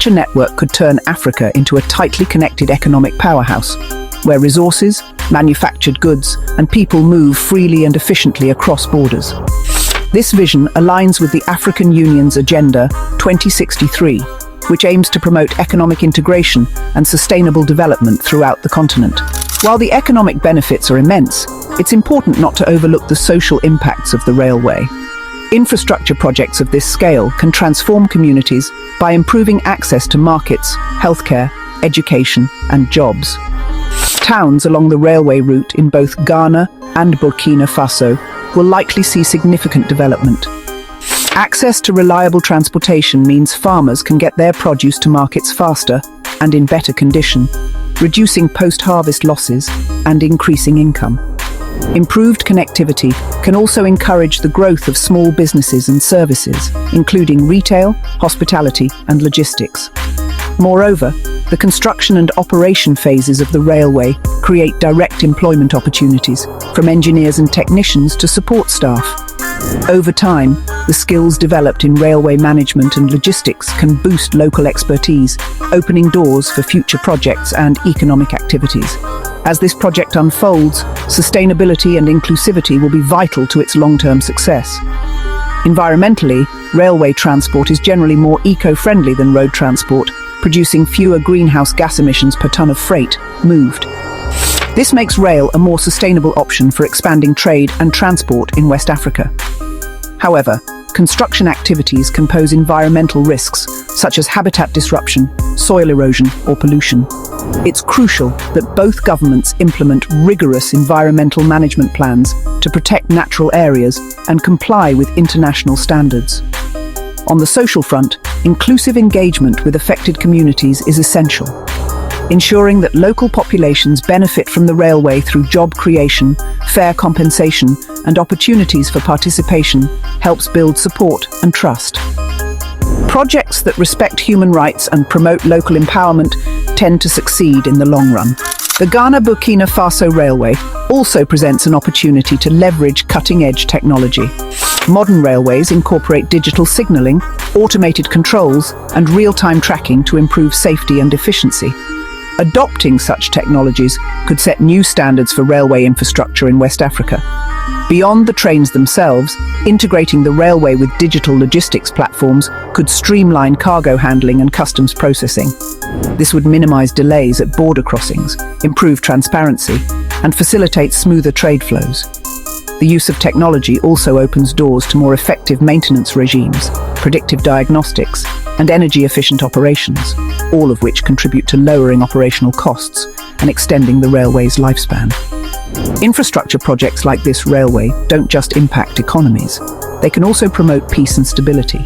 Such a network could turn Africa into a tightly connected economic powerhouse, where resources, manufactured goods, and people move freely and efficiently across borders. This vision aligns with the African Union's Agenda 2063, which aims to promote economic integration and sustainable development throughout the continent. While the economic benefits are immense, it's important not to overlook the social impacts of the railway. Infrastructure projects of this scale can transform communities by improving access to markets, healthcare, education, and jobs. Towns along the railway route in both Ghana and Burkina Faso will likely see significant development. Access to reliable transportation means farmers can get their produce to markets faster and in better condition, reducing post-harvest losses and increasing income. Improved connectivity can also encourage the growth of small businesses and services, including retail, hospitality, and logistics. Moreover, the construction and operation phases of the railway create direct employment opportunities, from engineers and technicians to support staff. Over time, the skills developed in railway management and logistics can boost local expertise, opening doors for future projects and economic activities. As this project unfolds, sustainability and inclusivity will be vital to its long-term success. Environmentally, railway transport is generally more eco-friendly than road transport, producing fewer greenhouse gas emissions per ton of freight moved. This makes rail a more sustainable option for expanding trade and transport in West Africa. However, construction activities can pose environmental risks, such as habitat disruption, soil erosion, or pollution. It's crucial that both governments implement rigorous environmental management plans to protect natural areas and comply with international standards. On the social front, inclusive engagement with affected communities is essential. Ensuring that local populations benefit from the railway through job creation, fair compensation, and opportunities for participation helps build support and trust. Projects that respect human rights and promote local empowerment tend to succeed in the long run. The Ghana-Burkina Faso Railway also presents an opportunity to leverage cutting-edge technology. Modern railways incorporate digital signaling, automated controls, and real-time tracking to improve safety and efficiency. Adopting such technologies could set new standards for railway infrastructure in West Africa. Beyond the trains themselves, integrating the railway with digital logistics platforms could streamline cargo handling and customs processing. This would minimize delays at border crossings, improve transparency, and facilitate smoother trade flows. The use of technology also opens doors to more effective maintenance regimes, predictive diagnostics, and energy-efficient operations, all of which contribute to lowering operational costs and extending the railway's lifespan. Infrastructure projects like this railway don't just impact economies, they can also promote peace and stability.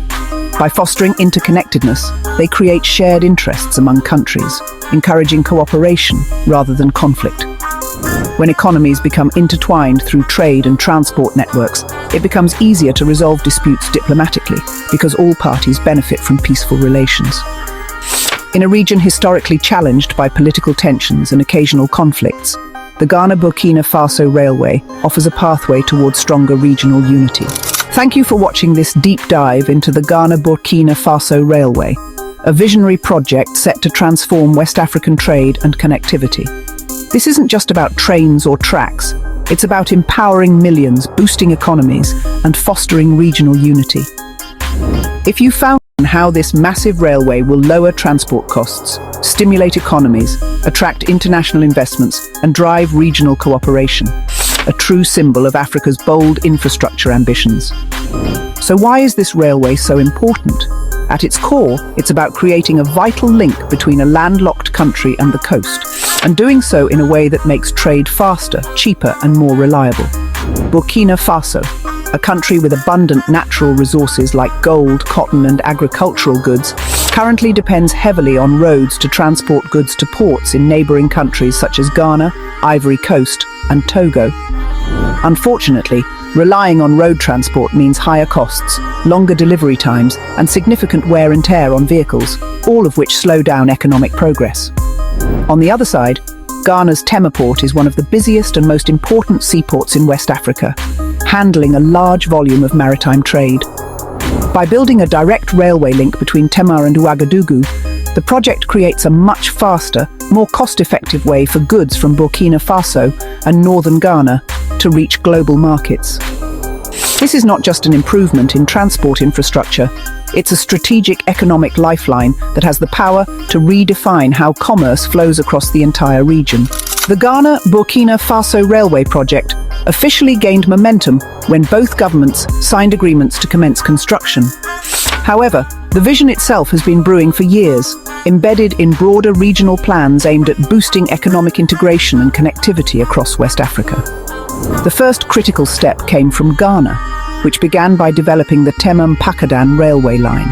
By fostering interconnectedness, they create shared interests among countries, encouraging cooperation rather than conflict. When economies become intertwined through trade and transport networks, it becomes easier to resolve disputes diplomatically because all parties benefit from peaceful relations. In a region historically challenged by political tensions and occasional conflicts, the Ghana-Burkina Faso Railway offers a pathway towards stronger regional unity. Thank you for watching this deep dive into the Ghana-Burkina Faso Railway, a visionary project set to transform West African trade and connectivity. This isn't just about trains or tracks, it's about empowering millions, boosting economies, and fostering regional unity. If you found how this massive railway will lower transport costs, stimulate economies, attract international investments, and drive regional cooperation, a true symbol of Africa's bold infrastructure ambitions. So why is this railway so important? At its core, it's about creating a vital link between a landlocked country and the coast, and doing so in a way that makes trade faster, cheaper, and more reliable. Burkina Faso, a country with abundant natural resources like gold, cotton, and agricultural goods, currently depends heavily on roads to transport goods to ports in neighboring countries such as Ghana, Ivory Coast, and Togo. Unfortunately, relying on road transport means higher costs, longer delivery times, and significant wear and tear on vehicles, all of which slow down economic progress. On the other side, Ghana's Tema port is one of the busiest and most important seaports in West Africa, handling a large volume of maritime trade. By building a direct railway link between Tema and Ouagadougou, The project creates a much faster, more cost-effective way for goods from Burkina Faso and northern Ghana to reach global markets. This is not just an improvement in transport infrastructure, it's a strategic economic lifeline that has the power to redefine how commerce flows across the entire region. The Ghana-Burkina Faso Railway project officially gained momentum when both governments signed agreements to commence construction. However, the vision itself has been brewing for years, embedded in broader regional plans aimed at boosting economic integration and connectivity across West Africa. The first critical step came from Ghana, which began by developing the Tema-Mpakadan railway line.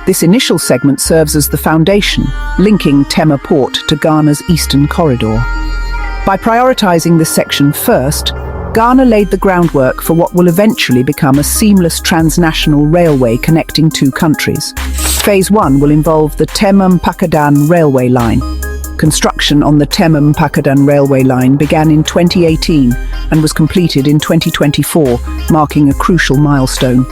This initial segment serves as the foundation, linking Tema Port to Ghana's eastern corridor. By prioritizing this section first, Ghana laid the groundwork for what will eventually become a seamless transnational railway connecting two countries. Phase 1 will involve the Tema-Mpakadan railway line. Construction on the Tema-Mpakadan railway line began in 2018 and was completed in 2024, marking a crucial milestone.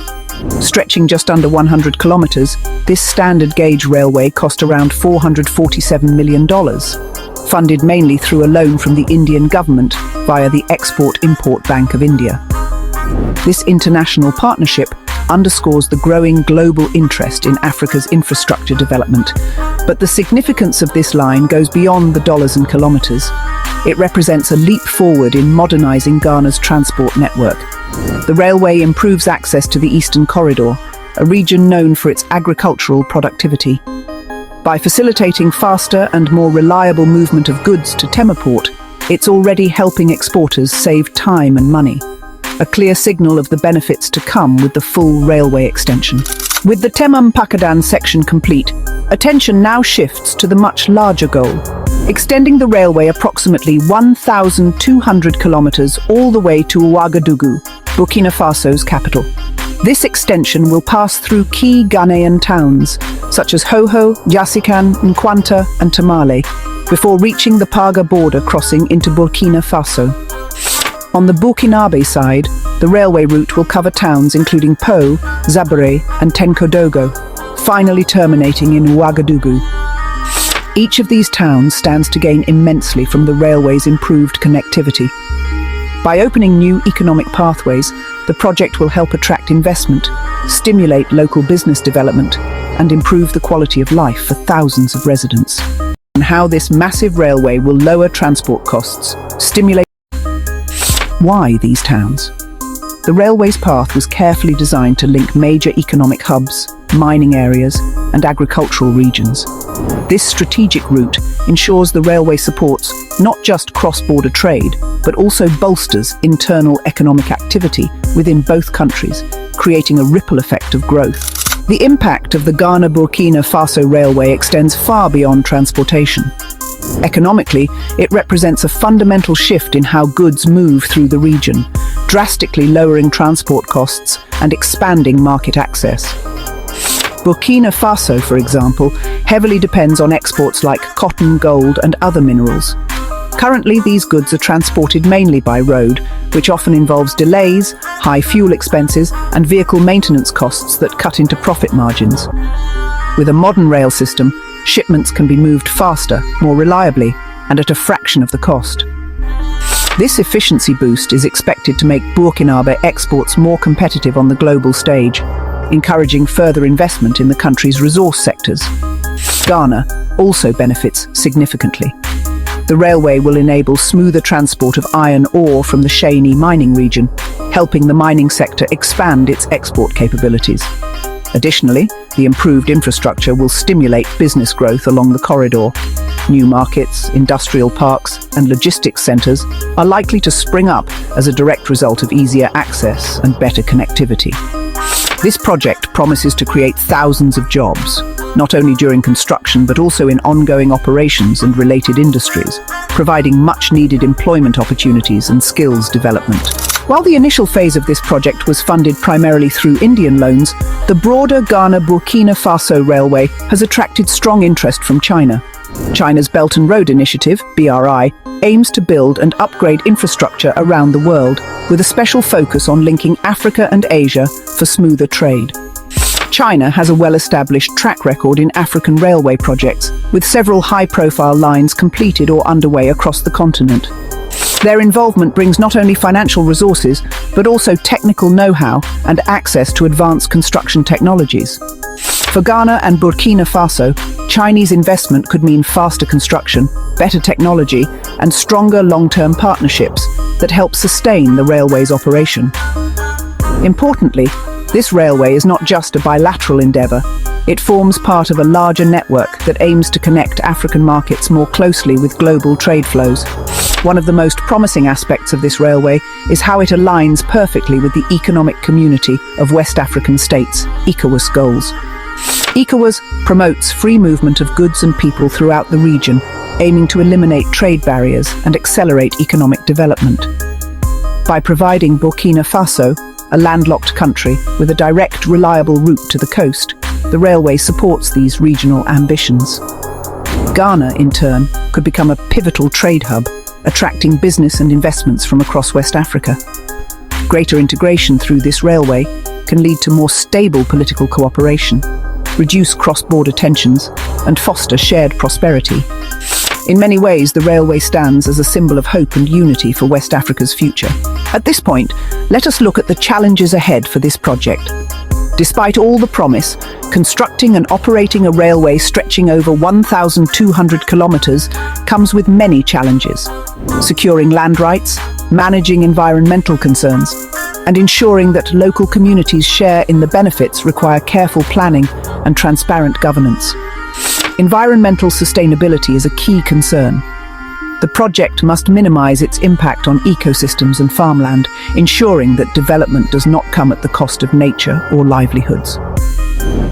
Stretching just under 100 kilometers, this standard gauge railway cost around $447 million, funded mainly through a loan from the Indian government via the Export-Import Bank of India. This international partnership underscores the growing global interest in Africa's infrastructure development. But the significance of this line goes beyond the dollars and kilometers. It represents a leap forward in modernizing Ghana's transport network. The railway improves access to the Eastern Corridor, a region known for its agricultural productivity. By facilitating faster and more reliable movement of goods to Tema Port, it's already helping exporters save time and money. A clear signal of the benefits to come with the full railway extension. With the Tema-Mpakadan section complete, attention now shifts to the much larger goal, extending the railway approximately 1,200 kilometers all the way to Ouagadougou, Burkina Faso's capital. This extension will pass through key Ghanaian towns, such as Hoho, Yassikan, Nkwanta, and Tamale, before reaching the Paga border crossing into Burkina Faso. On the Burkinabe side, the railway route will cover towns including Po, Zabere, and Tenkodogo, finally terminating in Ouagadougou. Each of these towns stands to gain immensely from the railway's improved connectivity. By opening new economic pathways, the project will help attract investment, stimulate local business development, and improve the quality of life for thousands of residents. And how this massive railway will lower transport costs, stimulate. Why these towns? The railway's path was carefully designed to link major economic hubs, mining areas, and agricultural regions. This strategic route ensures the railway supports not just cross-border trade, but also bolsters internal economic activity within both countries, creating a ripple effect of growth. The impact of the Ghana-Burkina Faso railway extends far beyond transportation. Economically, it represents a fundamental shift in how goods move through the region, drastically lowering transport costs and expanding market access. Burkina Faso, for example, heavily depends on exports like cotton, gold, and other minerals. Currently, these goods are transported mainly by road, which often involves delays, high fuel expenses, and vehicle maintenance costs that cut into profit margins. With a modern rail system, shipments can be moved faster, more reliably, and at a fraction of the cost. This efficiency boost is expected to make Burkinabe exports more competitive on the global stage, encouraging further investment in the country's resource sectors. Ghana also benefits significantly. The railway will enable smoother transport of iron ore from the Cheyenne mining region, helping the mining sector expand its export capabilities. Additionally, the improved infrastructure will stimulate business growth along the corridor. New markets, industrial parks, and logistics centers are likely to spring up as a direct result of easier access and better connectivity. This project promises to create thousands of jobs, not only during construction but also in ongoing operations and related industries, providing much-needed employment opportunities and skills development. While the initial phase of this project was funded primarily through Indian loans, the broader Ghana-Burkina Faso Railway has attracted strong interest from China. China's Belt and Road Initiative, BRI, aims to build and upgrade infrastructure around the world, with a special focus on linking Africa and Asia for smoother trade. China has a well-established track record in African railway projects, with several high-profile lines completed or underway across the continent. Their involvement brings not only financial resources, but also technical know-how and access to advanced construction technologies. For Ghana and Burkina Faso, Chinese investment could mean faster construction, better technology, and stronger long-term partnerships that help sustain the railway's operation. Importantly, this railway is not just a bilateral endeavour. It forms part of a larger network that aims to connect African markets more closely with global trade flows. One of the most promising aspects of this railway is how it aligns perfectly with the economic community of West African states, ECOWAS goals. ECOWAS promotes free movement of goods and people throughout the region, aiming to eliminate trade barriers and accelerate economic development. By providing Burkina Faso, a landlocked country with a direct, reliable route to the coast, the railway supports these regional ambitions. Ghana, in turn, could become a pivotal trade hub, attracting business and investments from across West Africa. Greater integration through this railway can lead to more stable political cooperation, reduce cross-border tensions, and foster shared prosperity. In many ways, the railway stands as a symbol of hope and unity for West Africa's future. At this point, let us look at the challenges ahead for this project. Despite all the promise, constructing and operating a railway stretching over 1,200 kilometers comes with many challenges. Securing land rights, managing environmental concerns, and ensuring that local communities share in the benefits require careful planning and transparent governance. Environmental sustainability is a key concern. The project must minimize its impact on ecosystems and farmland, ensuring that development does not come at the cost of nature or livelihoods.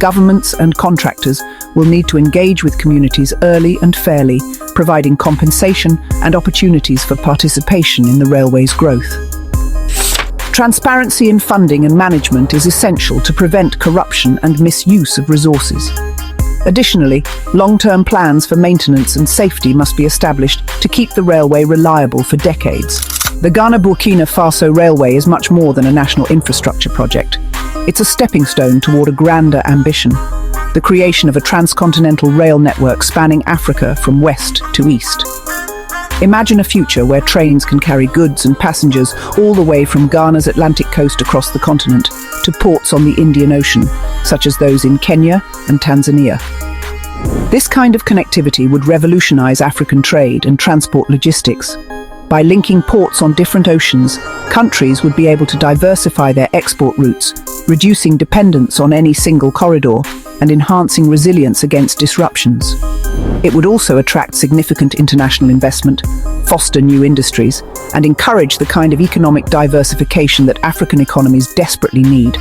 Governments and contractors will need to engage with communities early and fairly, providing compensation and opportunities for participation in the railway's growth. Transparency in funding and management is essential to prevent corruption and misuse of resources. Additionally, long-term plans for maintenance and safety must be established to keep the railway reliable for decades. The Ghana-Burkina Faso Railway is much more than a national infrastructure project. It's a stepping stone toward a grander ambition, the creation of a transcontinental rail network spanning Africa from west to east. Imagine a future where trains can carry goods and passengers all the way from Ghana's Atlantic coast across the continent to ports on the Indian Ocean, such as those in Kenya and Tanzania. This kind of connectivity would revolutionize African trade and transport logistics. By linking ports on different oceans, countries would be able to diversify their export routes, reducing dependence on any single corridor and enhancing resilience against disruptions. It would also attract significant international investment, foster new industries, and encourage the kind of economic diversification that African economies desperately need.